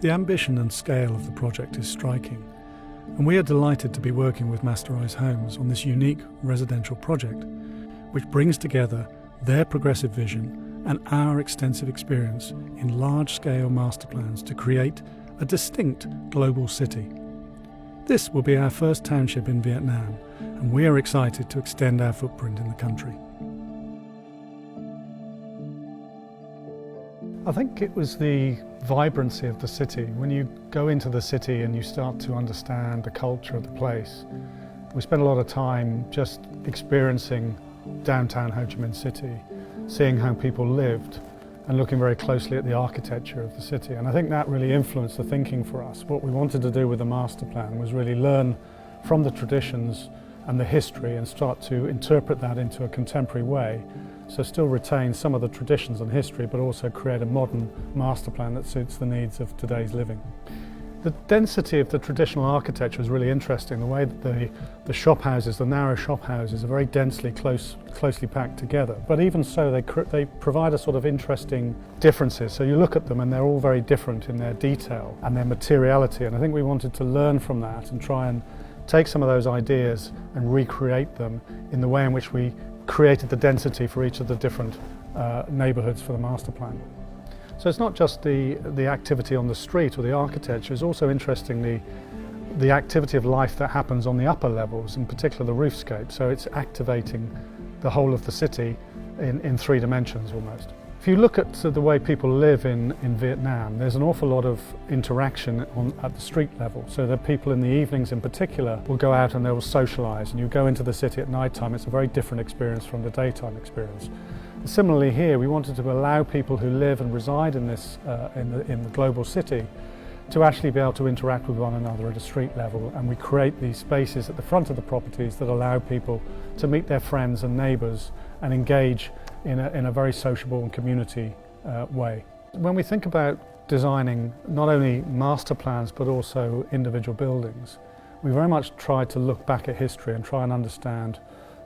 The ambition and scale of the project is striking, and we are delighted to be working with Masterise Homes on this unique residential project, which brings together their progressive vision and our extensive experience in large-scale master plans to create a distinct global city. This will be our first township in Vietnam, and we are excited to extend our footprint in the country. I think it was the vibrancy of the city. When you go into the city and you start to understand the culture of the place, we spent a lot of time just experiencing downtown Ho Chi Minh City, seeing how people lived and looking very closely at the architecture of the city. And I think that really influenced the thinking for us. What we wanted to do with the master plan was really learn from the traditions and the history and start to interpret that into a contemporary way. So still retain some of the traditions and history, but also create a modern master plan that suits the needs of today's living. The density of the traditional architecture is really interesting. The way that the shop houses, the narrow shop houses, are very densely closely packed together. But even so, they provide a sort of interesting differences. So you look at them and they're all very different in their detail and their materiality. And I think we wanted to learn from that and try and take some of those ideas and recreate them in the way in which we created the density for each of the different neighbourhoods for the master plan. So it's not just the activity on the street or the architecture, it's also interestingly the activity of life that happens on the upper levels, in particular the roofscape. So it's activating the whole of the city in three dimensions almost. If you look at the way people live in Vietnam, there's an awful lot of interaction at the street level. So that people in the evenings in particular will go out and they will socialise, and you go into the city at night time, it's a very different experience from the daytime experience. And similarly here, we wanted to allow people who live and reside in this in the global city to actually be able to interact with one another at a street level, and we create these spaces at the front of the properties that allow people to meet their friends and neighbours and engage in a very sociable and community way. When we think about designing not only master plans but also individual buildings, we very much try to look back at history and try and understand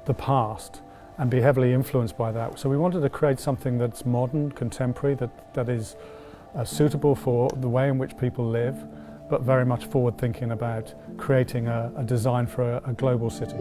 the past and be heavily influenced by that. So we wanted to create something that's modern, contemporary, that is suitable for the way in which people live, but very much forward thinking about creating a design for a global city.